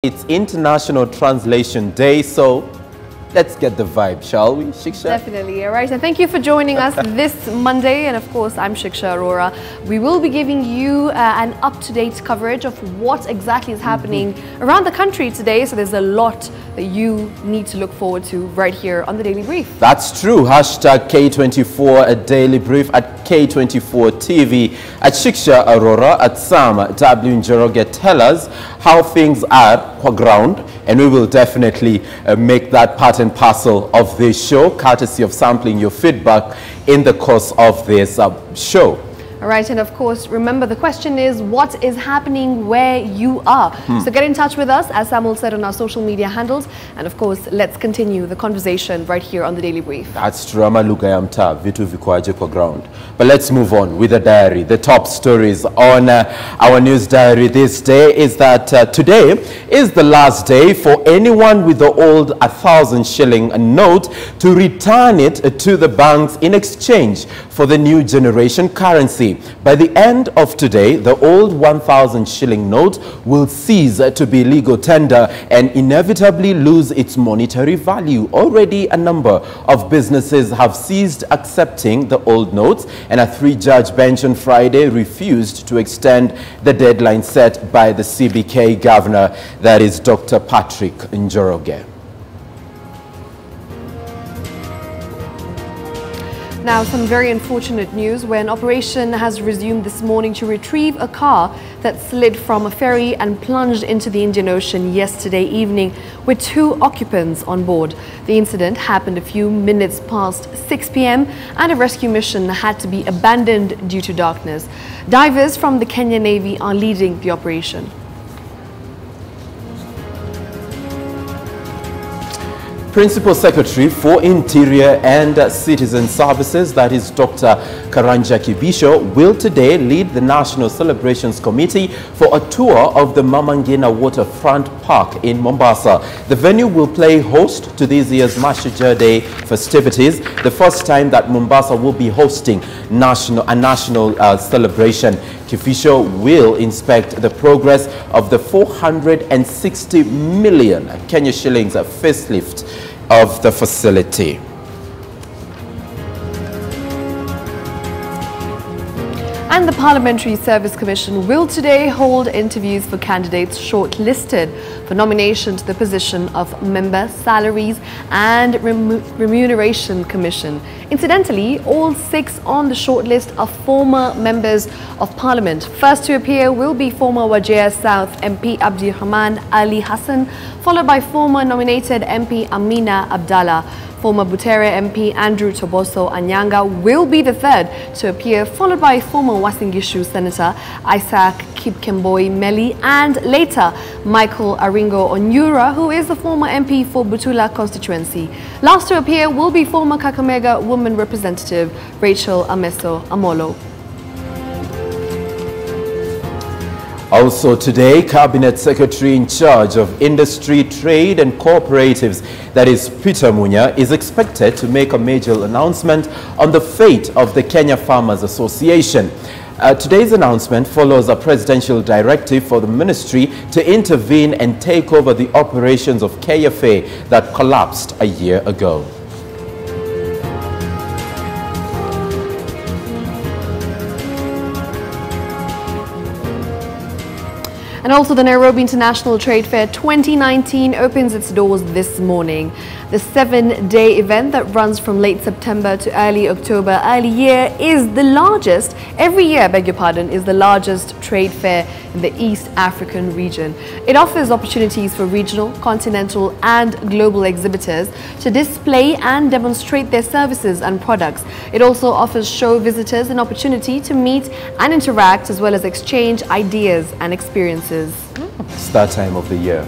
It's International Translation Day, so let's get the vibe, shall we, Shiksha? Definitely, all right. And thank you for joining us this Monday. And of course, I'm Shiksha Arora. We will be giving you an up-to-date coverage of what exactly is happening around the country today. So there's a lot that you need to look forward to right here on the Daily Brief. That's true. Hashtag K24 a Daily Brief at K24 TV, at Shiksha Arora, at Sam W. Njoroge. Tell us how things are on ground, and we will definitely make that part and parcel of this show, courtesy of sampling your feedback in the course of this show. All right, and of course, remember the question is, what is happening where you are? So get in touch with us, as Samuel said, on our social media handles. And of course, let's continue the conversation right here on the Daily Brief. That's true. Vitu vikwaje kwa ground. But let's move on with the diary. The top stories on our news diary this day is that today is the last day for anyone with the old 1,000 shilling note to return it to the banks in exchange for the new generation currency. By the end of today, the old 1,000 shilling note will cease to be legal tender and inevitably lose its monetary value. Already a number of businesses have ceased accepting the old notes, and a 3-judge bench on Friday refused to extend the deadline set by the CBK governor, that is Dr. Patrick Njoroge. Now, some very unfortunate news where an operation has resumed this morning to retrieve a car that slid from a ferry and plunged into the Indian Ocean yesterday evening with 2 occupants on board. The incident happened a few minutes past 6 p.m. and a rescue mission had to be abandoned due to darkness. Divers from the Kenya Navy are leading the operation. Principal Secretary for Interior and Citizen Services, that is Dr. Karanja Kibisho, will today lead the National Celebrations Committee for a tour of the Mamangina Waterfront Park in Mombasa. The venue will play host to this year's Mashujaa Day festivities, the first time that Mombasa will be hosting a national celebration. Kibisho will inspect the progress of the 460 million Kenya shillings facelift of the facility. And the Parliamentary Service Commission will today hold interviews for candidates shortlisted for nomination to the position of Member Salaries and Remuneration Commission. Incidentally, all 6 on the shortlist are former members of Parliament. First to appear will be former Wajir South MP Abdirahman Ali Hassan, followed by former nominated MP Amina Abdallah. Former Butere MP Andrew Toboso Anyanga will be the 3rd to appear, followed by former Uasin Gishu Senator Isaac Kipkemboi Meli and later Michael Aringo Onyura, who is the former MP for Butula constituency. Last to appear will be former Kakamega Woman Representative Rachel Ameso Amolo. Also today, Cabinet Secretary in charge of Industry, Trade and Cooperatives, that is Peter Munya, is expected to make a major announcement on the fate of the Kenya Farmers Association. Today's announcement follows a presidential directive for the ministry to intervene and take over the operations of KFA that collapsed a year ago. And also the Nairobi International Trade Fair 2019 opens its doors this morning. The 7-day event that runs from late September to early October early year is the largest, every year, beg your pardon, is the largest trade fair in the East African region. It offers opportunities for regional, continental and global exhibitors to display and demonstrate their services and products. It also offers show visitors an opportunity to meet and interact as well as exchange ideas and experiences. It's that time of the year.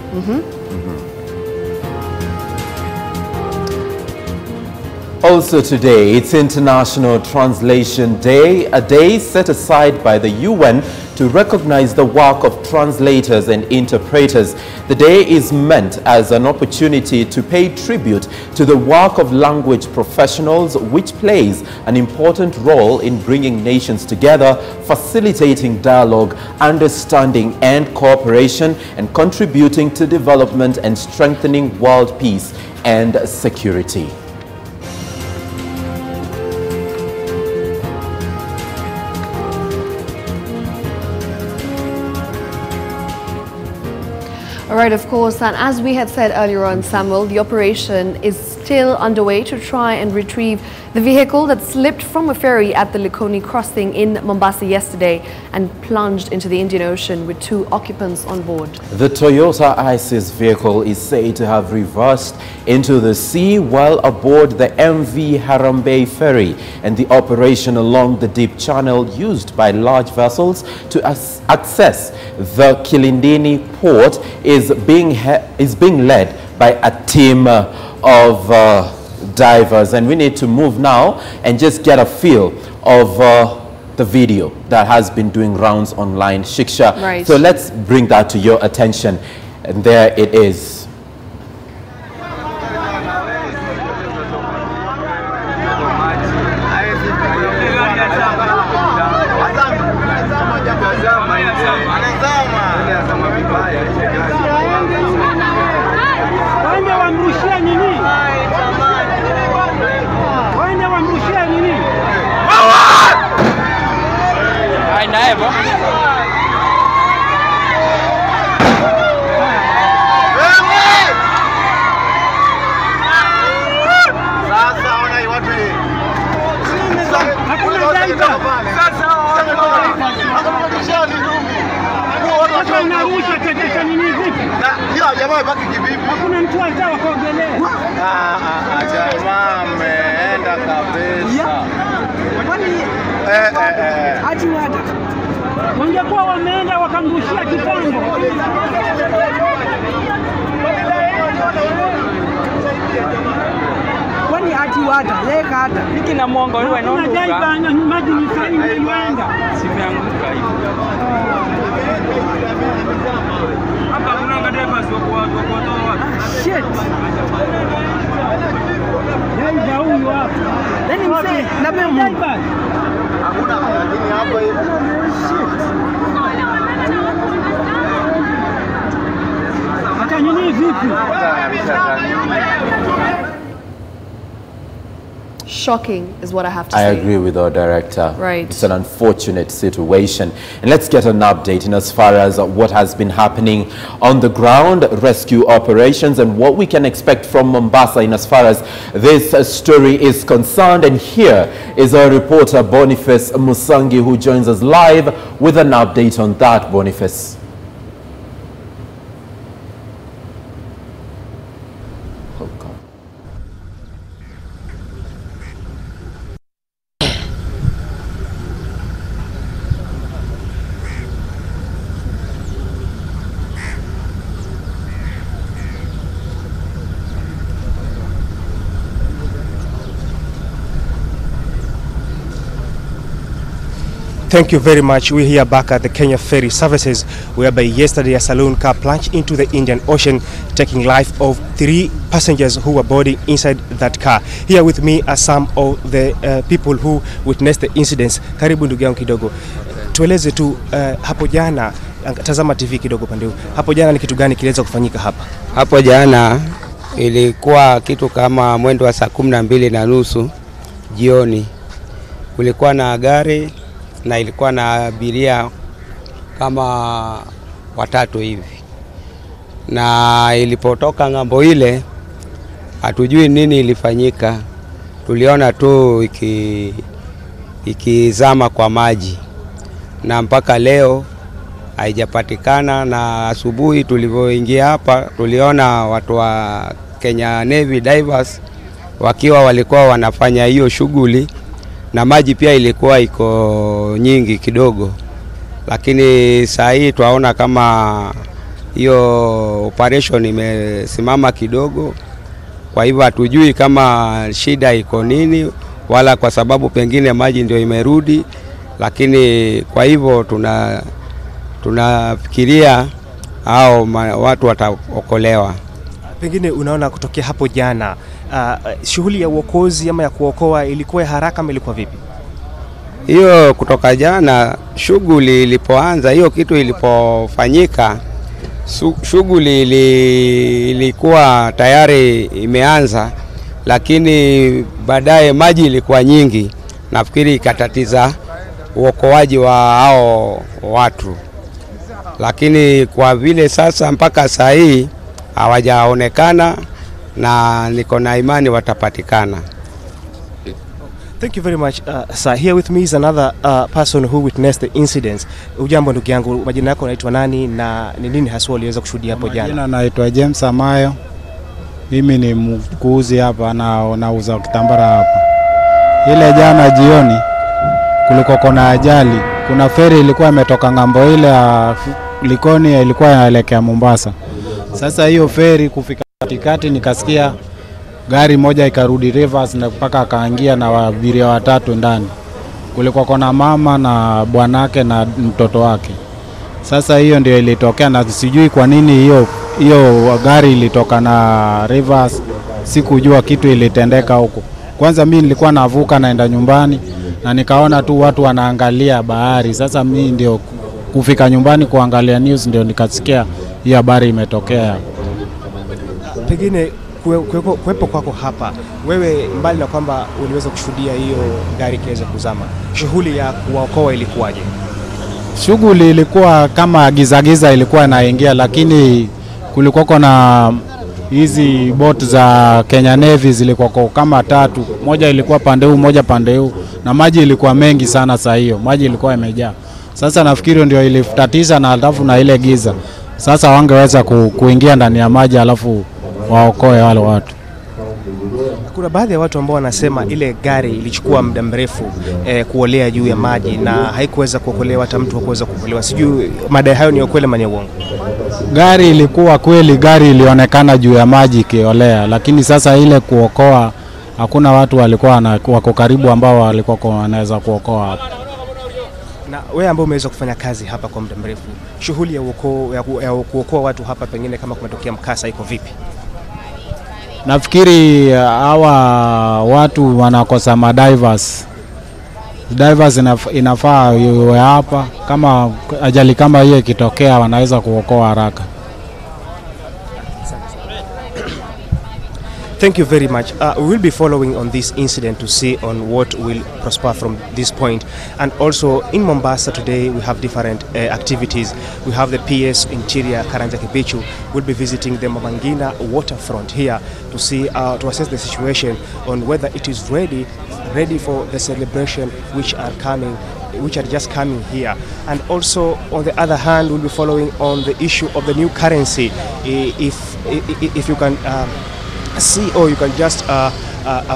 Also today, it's International Translation Day, a day set aside by the UN to recognize the work of translators and interpreters. The day is meant as an opportunity to pay tribute to the work of language professionals, which plays an important role in bringing nations together, facilitating dialogue, understanding and cooperation, and contributing to development and strengthening world peace and security. All right, of course, and as we had said earlier on, Samuel, the operation is still underway to try and retrieve the vehicle that slipped from a ferry at the Likoni crossing in Mombasa yesterday and plunged into the Indian Ocean with 2 occupants on board. The Toyota ISIS vehicle is said to have reversed into the sea while aboard the MV Harambe ferry, and the operation along the deep channel used by large vessels to access the Kilindini port is being led by a team of divers, and we need to move now and just get a feel of the video that has been doing rounds online, Shiksha. Right. So let's bring that to your attention, and there it is. Wangekuwa wameenda wakamrushia kitambo. Kwani ati wata yeye kata hiki na mwongo wewe naondoka. Unajaiba maji ni saini imeenda. Simeanguka hivi. Hapa kuna drivers wa kutoa. Shit. Yeye huyu hapa. Yaani mzee na mimi hakuna lakini hapa hivi. Shocking is what I have to say. I agree with our director. Right. It's an unfortunate situation. And let's get an update in as far as what has been happening on the ground, rescue operations, and what we can expect from Mombasa in as far as this story is concerned. And here is our reporter Boniface Musangi, who joins us live with an update on that. Boniface. Thank you very much. We're here back at the Kenya Ferry services, whereby yesterday a saloon car plunged into the Indian Ocean, taking life of 3 passengers who were boarding inside that car. Here with me are some of the people who witnessed the incidents. Karibu ndugu yangu kidogo. Tueleze tu hapo jana, tazama TV kidogo pande huu. Hapo jana ni kitu gani kiliweza kufanyika hapa? Hapo jana ilikuwa kitu kama mwendo wa saa 12:30 jioni. Kulikuwa na gari na ilikuwa na abiria kama 3 hivi, na ilipotoka ngambo ile hatujui nini ilifanyika. Tuliona tu ikizama kwa maji, na mpaka leo haijapatikana. Na asubuhi tulivyoingia hapa tuliona watu wa Kenya Navy divers walikuwa wanafanya hiyo shughuli, na maji pia ilikuwa iko nyingi kidogo, lakini saa hii tunaona kama hiyo operation imesimama kidogo. Kwa hivyo hatujui kama shida iko nini, wala kwa sababu pengine maji ndio imerudi, lakini kwa hivyo tunafikiria hao watu wataokolewa. Pengine unaona kutokea hapo jana, shughuli ya uokozi ama ya kuokoa ilikuwa haraka ama ilikuwa vipi? Hiyo kutoka jana shughuli ilipoanza, hiyo kitu ilipofanyika, shughuli ilikuwa tayari imeanza, lakini baadaye maji ilikuwa nyingi, nafikiri ikatatiza uokoaji wa hao watu. Lakini kwa vile sasa mpaka saa hii hawajaonekana, na niko na imani watapatikana. Thank you very much, sir. Here with me is another person who witnessed the incidents. Ujambo ndugu yangu, majina yako unaitwa nani na ni nini haswa uliweza kushuhudia hapo jana? Majina naitwa James Amayo. Mimi ni mkuuzi hapa na nauza kitambara hapa. Ile jana jioni kulikuwa kuna ajali. Kuna feri ilikuwa imetoka ngambo ile ya Likoni, ilikuwa inaelekea Mombasa. Sasa hiyo feri kufika katikati nikasikia gari moja ikarudi reverse na mpaka akaingia na abiria watatu ndani. Kulikuwa kuna mama na bwanake na mtoto wake. Sasa hiyo ndio ilitokea, na sijui kwa nini hiyo gari ilitoka na reverse. Sikujua kitu ilitendeka huko. Kwanza mimi nilikuwa navuka naenda nyumbani na nikaona tu watu wanaangalia bahari. Sasa mimi ndio kufika nyumbani kuangalia news ndio nikasikia hii habari imetokea. Pengine kuwepo kwako hapa, wewe mbali na kwamba uliweza kushuhudia hiyo gari kiweza kuzama, shughuli ya kuokoa ilikuwaje? Shughuli ilikuwa kama giza ilikuwa inaingia, lakini kulikuwa na hizi boat za Kenya Navy zilikuwa kama tatu, moja ilikuwa pande huu, moja pande huu, na maji ilikuwa mengi sana. Saa hiyo maji ilikuwa imejaa. Sasa nafikiri ndio ilitatiza, na alafu na ile giza sasa wangeweza kuingia ndani ya maji alafu waokoe wale watu. Kuna baadhi ya watu ambao wanasema ile gari ilichukua muda mrefu kuolea juu ya maji na haikuweza kuokolewa, hata mtu hakuweza kuokolewa. Sijui madai hayo ni ukweli ama ni uongo? Gari ilikuwa kweli, gari ilionekana juu ya maji ikiolea, lakini sasa ile kuokoa hakuna watu walikuwa wako karibu ambao walikuwa wanaweza kuokoa hapa. Na wewe ambao umeweza kufanya kazi hapa kwa muda mrefu, shughuli ya kuokoa watu hapa, pengine kama kumetokea mkasa, iko vipi? Nafikiri hawa watu wanakosa madivers. Divers inafaa iwe hapa, kama ajali kama hiyo ikitokea wanaweza kuokoa haraka. Thank you very much. We will be following on this incident to see on what will prosper from this point. And also in Mombasa today we have different activities. We have the PS Interior Karanja Kibichu will be visiting the Mamangina waterfront here to see to assess the situation on whether it is ready for the celebration which are just coming here. And also on the other hand we'll be following on the issue of the new currency. If you can see, or you can just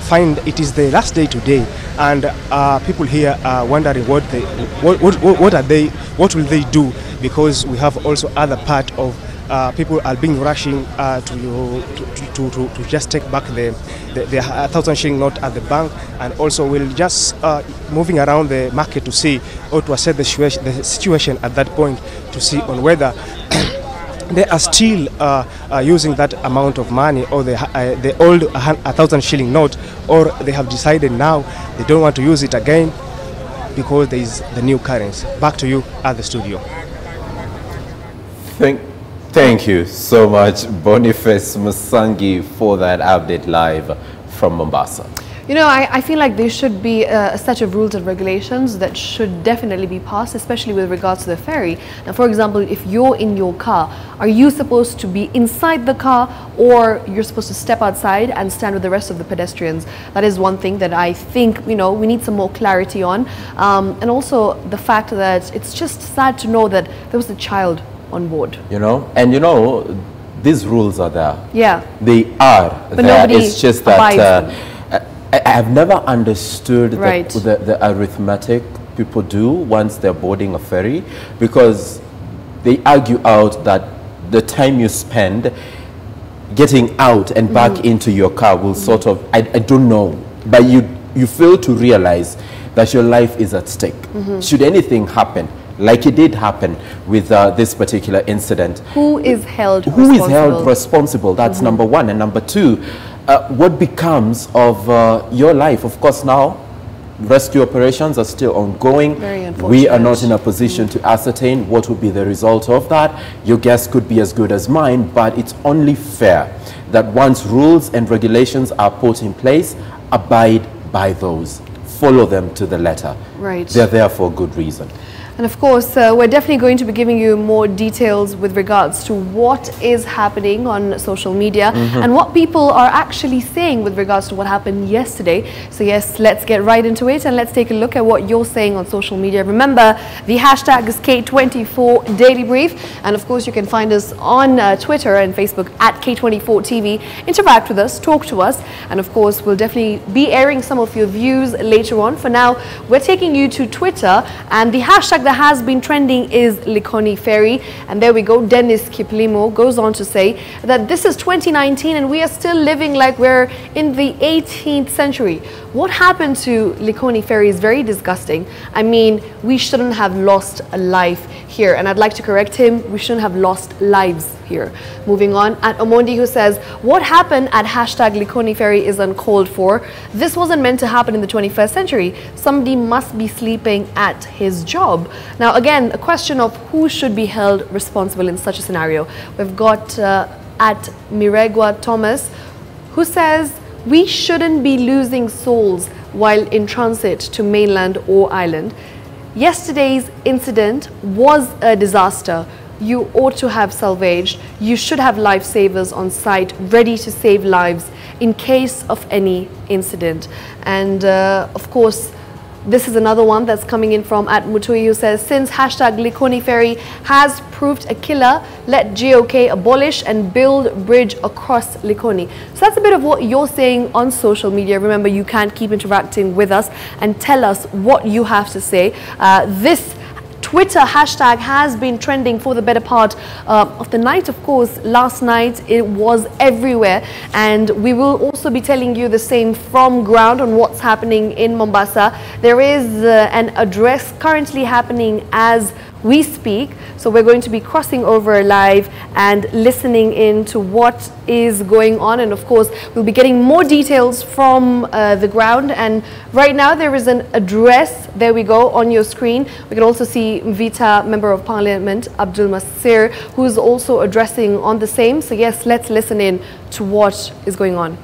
find it is the last day today, and people here are wondering what will they do, because we have also other part of people are being rushing to just take back the 1,000 shilling note at the bank, and also will just moving around the market to see or to assess the situation at that point, to see on whether they are still using that amount of money, or the old 1,000 shilling note, or they have decided now they don't want to use it again because there is the new currency. Back to you at the studio. Thank you so much, Boniface Musangi, for that update live from Mombasa. You know, I feel like there should be a set of rules and regulations that should definitely be passed, especially with regards to the ferry. Now, for example, if you're in your car, are you supposed to be inside the car, or you're supposed to step outside and stand with the rest of the pedestrians? That is one thing that I think, you know, we need some more clarity on. And also the fact that it's just sad to know that there was a child on board. You know, and you know, these rules are there. Yeah. They are but there. It's just that I've never understood right. the arithmetic people do once they're boarding a ferry, because they argue out that the time you spend getting out and back into your car will sort of, I don't know, but you fail to realize that your life is at stake. Should anything happen, like it did happen with this particular incident. Who is held responsible? Who is held responsible? That's number one. And number two, what becomes of your life? Of course, now rescue operations are still ongoing. Very unfortunate. We are not in a position to ascertain what would be the result of that. Your guess could be as good as mine, but it's only fair that once rules and regulations are put in place, abide by those. Follow them to the letter. Right. They're there for a good reason. And of course, we're definitely going to be giving you more details with regards to what is happening on social media and what people are actually saying with regards to what happened yesterday. So yes, let's get right into it and let's take a look at what you're saying on social media. Remember, the hashtag is K24 Daily Brief. And of course, you can find us on Twitter and Facebook at K24 TV. Interact with us, talk to us. And of course, we'll definitely be airing some of your views later on. For now, we're taking you to Twitter, and the hashtag that has been trending is Likoni Ferry. And there we go, Dennis Kiplimo goes on to say that this is 2019 and we are still living like we're in the 18th century. What happened to Likoni Ferry is very disgusting. I mean, we shouldn't have lost a life here, and I'd like to correct him, we shouldn't have lost lives here. Moving on, at Omondi, who says, what happened at hashtag Likoni Ferry is uncalled for. This wasn't meant to happen in the 21st century. Somebody must be sleeping at his job. Now again, a question of who should be held responsible in such a scenario. We've got at Miregwa Thomas, who says, we shouldn't be losing souls while in transit to mainland or island. Yesterday's incident was a disaster. You ought to have salvaged. You should have lifesavers on site ready to save lives in case of any incident. And of course, this is another one that's coming in from at Mutui, who says, since hashtag Likoni Ferry has proved a killer, let GOK abolish and build bridge across Likoni. So that's a bit of what you're saying on social media. Remember, you can keep interacting with us and tell us what you have to say. This Twitter hashtag has been trending for the better part of the night. Of course, last night it was everywhere, and we will also be telling you the same from ground on what's happening in Mombasa. There is an address currently happening as we speak, so we're going to be crossing over live and listening in to what is going on, and of course we'll be getting more details from the ground. And right now there is an address, there we go, on your screen. We can also see Vita Member of Parliament Abdul Masir, who's also addressing on the same. So yes, let's listen in to what is going on.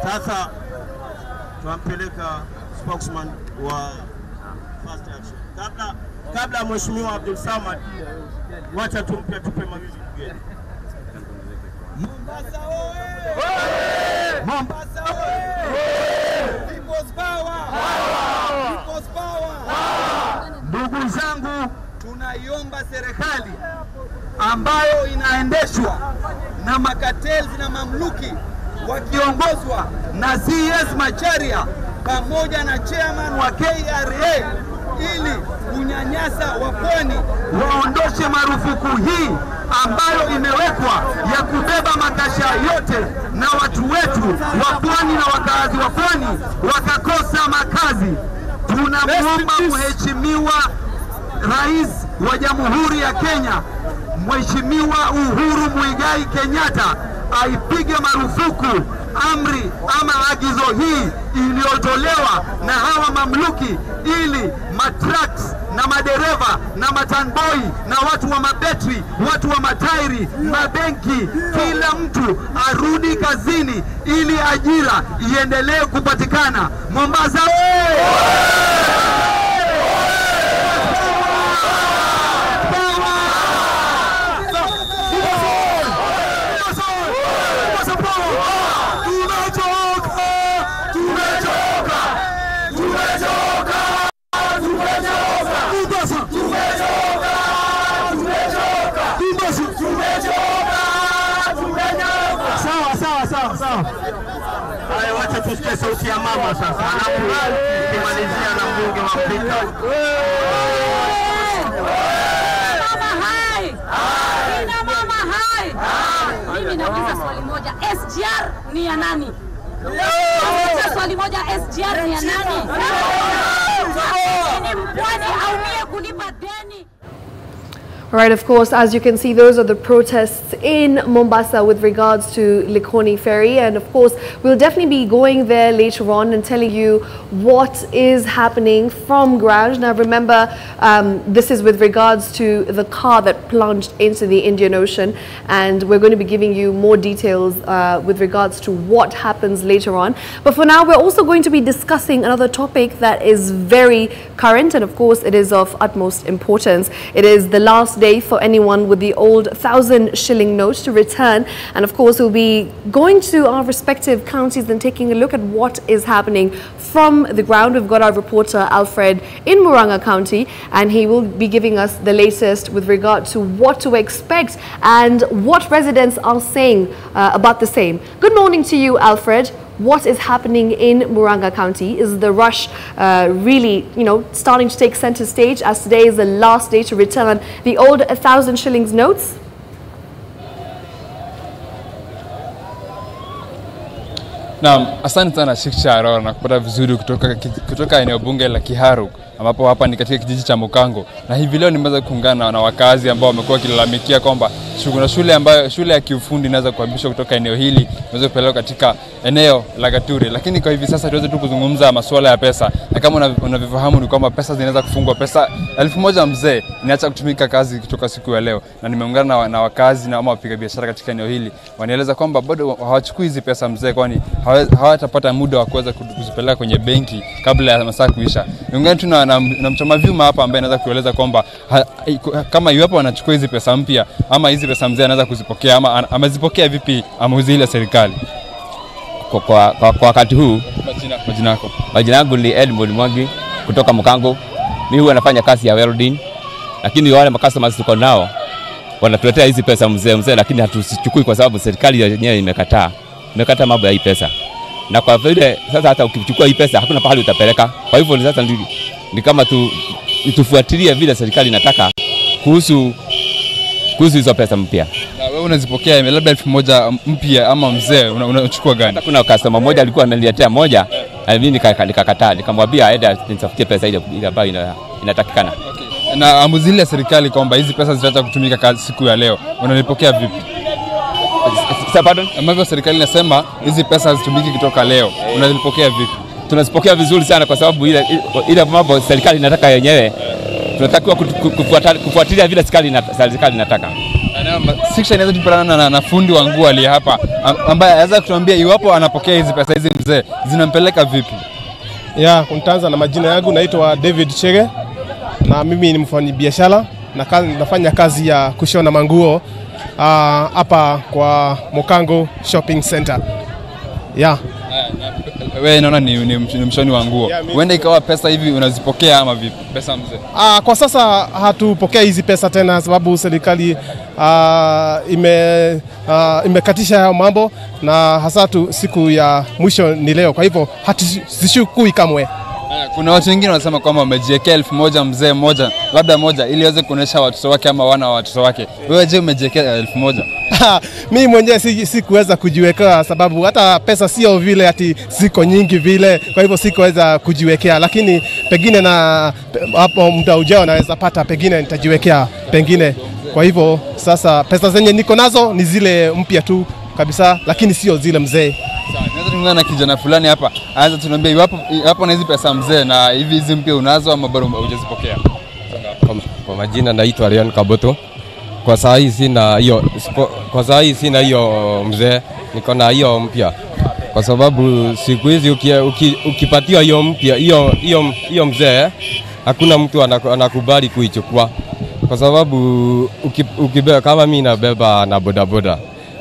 Sasa tunampeleka spokesman wa First Action. Kabla Mheshimiwa Abdul Samad, wacha tupe mawizi mgeni. Mombasa oye! Mombasa oye! People's power! People's power! Ndugu zangu, tunaiomba serikali ambayo inaendeshwa na makateli na mamluki wakiongozwa na CS Macharia pamoja na chairman wa KRA, ili kunyanyasa wapwani waondoshe marufuku hii ambayo imewekwa ya kubeba makasha yote, na watu wetu wa pwani na wakazi wa pwani wakakosa makazi. Tunamuomba Mheshimiwa Rais wa Jamhuri ya Kenya, Mheshimiwa Uhuru Muigai Kenyatta, aipige marufuku amri ama agizo hii iliyotolewa na hawa mamluki, ili matraks na madereva na matanboi na watu wa mabetri, watu wa matairi, mabenki, kila mtu arudi kazini ili ajira iendelee kupatikana. Mombasa Haya, wacha tusikie sauti ya mama sasa. Anakubali kumalizia na mbunge wa Afrika. Mama hai. Kina mama hai. Mimi nauliza swali moja. SGR ni ya nani? Swali moja, SGR ni ya nani? Ni mpwani au mie kulipa deni? All right, of course, as you can see, those are the protests in Mombasa with regards to Likoni Ferry. And of course, we'll definitely be going there later on and telling you what is happening from ground. Now, remember, this is with regards to the car that plunged into the Indian Ocean. And we're going to be giving you more details with regards to what happens later on. But for now, we're also going to be discussing another topic that is very current. And of course, it is of utmost importance. It is the last day for anyone with the old 1,000 shilling note to return, and of course we'll be going to our respective counties and taking a look at what is happening from the ground. We've got our reporter Alfred in Murang'a County, and he will be giving us the latest with regard to what to expect and what residents are saying about the same. Good morning to you, Alfred. What is happening in Murang'a County? Is the rush really, starting to take center stage as today is the last day to return the old 1,000 shillings notes? Naam, asante sana Shiksha Arora na kupata vizuri kutoka eneo bunge la Kiharu, ambapo hapa ni katika kijiji cha Mukango, na hivi leo nimeweza kuungana na wakazi ambao wamekuwa wakilalamikia kwamba shule ya kiufundi inaweza kuhamishwa kutoka eneo hili inaweza kupelekwa katika eneo la Gaturi. Lakini kwa hivi sasa tuweze tu kuzungumza masuala ya pesa, na kama unavyofahamu ni kwamba pesa zinaweza kufungwa. Pesa 1,000 mzee inaacha kutumika kazi kutoka siku ya leo, na nimeungana na wakazi na wapiga biashara katika eneo hili. Wanaeleza kwamba bado hawachukui hizi pesa mzee, kwani hawatapata muda wa kuweza kuzipeleka kwenye benki kabla ya masaa kuisha. Niungane tu na mchoma vyuma hapa ambaye anaweza kueleza kwamba kama iwapo wanachukua hizi pesa mpya ama hizi pesa mzee anaweza kuzipokea ama amezipokea vipi amuuzi ile serikali. Kwa wakati huu majina yako? Majina yangu ni Edmund Mwangi kutoka Mukango. Mimi huwa nafanya kazi ya welding, lakini wale customers tuko nao wanatuletea hizi pesa mzee, lakini hatusichukui kwa sababu serikali yenyewe imekataa mambo ya hii pesa. Na kwa vile sasa hata ukichukua hii pesa hakuna pahali utapeleka. Kwa hivyo sasa ni kama tufuatilie vile serikali inataka kuhusu hizo pesa mpya. Na wewe unazipokea labda 1,000 mpya ama mzee unachukua gani? Kuna customer mmoja alikuwa ameniletea moja, na mimi nikakataa, nikamwambia aende nitafutie pesa ile ambayo inatakikana. Okay. Na amuzi ile serikali kwamba hizi pesa zitaacha kutumika siku ya leo, unalipokea vipi? Pardon? Ambavyo serikali inasema hizi pesa zitumiki kutoka leo, unalipokea vipi? Tunazipokea vizuri sana kwa sababu ile mambo serikali inataka yenyewe tunatakiwa kufuatilia vile serikali inataka. Siksha inaweza tupelana na fundi wa nguo aliye hapa ambaye anaweza kutuambia iwapo anapokea hizi pesa hizi mzee zinampeleka vipi? Nitaanza na majina yangu, naitwa David Chege na mimi ni mfanyabiashara na nafanya kazi ya kushona manguo hapa kwa Mukango Shopping Center. Wewe naona ni mshoni wa nguo. Uende ikawa pesa hivi unazipokea ama vipi? Pesa mzee. Kwa sasa hatupokea hizi pesa tena sababu serikali imekatisha mambo, na hasa siku ya mwisho ni leo. Kwa hivyo hatusishukui kamwe. Kuna watu wengine wanasema kwamba wamejiwekea 1,000 mzee mmoja, labda moja, ili aweze kuonesha watoto wake ama wana wa watoto wake. Wewe je, umejiwekea 1,000? Mimi mwenyewe sikuweza kujiwekea sababu hata pesa sio vile ati ziko nyingi vile, kwa hivyo sikuweza kujiwekea, lakini pengine na hapo muda ujao naweza pata, pengine nitajiwekea pengine. Kwa hivyo sasa pesa zenye niko nazo ni zile mpya tu kabisa, lakini sio zile mzee. Naweza tuungana na kijana fulani hapa, anaweza tunaambia iwapo na hizi pesa mzee na hizi mpya unazo ama bado hujazipokea? Kwa majina naitwa Rian Kaboto. Kwa saa hii sina hiyo mzee, niko na hiyo mpya. Kwa sababu siku hizi ukipatiwa hiyo mpya, hiyo mzee, hakuna mtu anakubali kuichukua. Kwa sababu ukibeba kama mimi nabeba na bodaboda,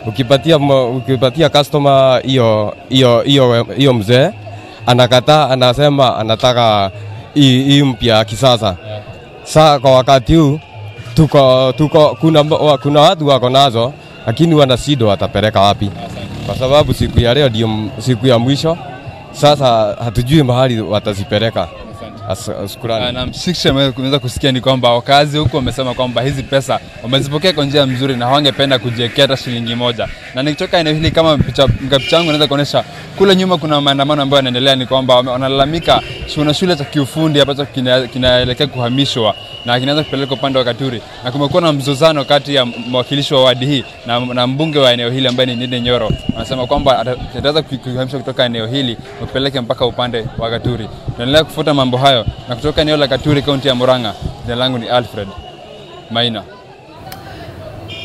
ukipatia customer hiyo mzee, anakataa, anasema anataka hii mpya kisasa. Sasa kwa wakati huu kuna watu wako nazo, lakini wanasido watapeleka wapi? Kwa sababu siku ya leo ndio siku ya mwisho. Sasa hatujui mahali watazipeleka. Shukrani. Na mshikisha umeweza kusikia ni kwamba wakazi huku wamesema kwamba hizi pesa wamezipokea kwa njia nzuri na hawangependa kujiwekea hata shilingi moja. Na nikitoka eneo hili kama picha yangu naweza kuonesha kule nyuma kuna maandamano ambayo yanaendelea, ni kwamba wanalalamika kuna shule cha kiufundi ambacho kinaelekea kuhamishwa na kinaanza kupelekwa upande wa Katuri, na kumekuwa na mzozano kati ya mwakilishi wa wadi hii na mbunge wa eneo hili ambaye ni Ndindi Nyoro. Anasema kwamba ataweza kuhamishwa kutoka eneo hili na kupeleka mpaka upande wa Katuri. Tunaendelea kufuata mambo hayo, na kutoka eneo la Katuri, kaunti ya Murang'a, jina langu ni Alfred Maina.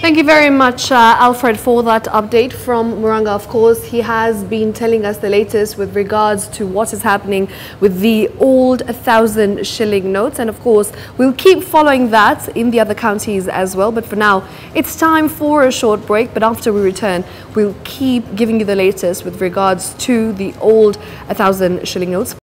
Thank you very much, Alfred, for that update from Murang'a. Of course, he has been telling us the latest with regards to what is happening with the old 1,000 shilling notes. And of course, we'll keep following that in the other counties as well. But for now, it's time for a short break. But after we return, we'll keep giving you the latest with regards to the old 1,000 shilling notes.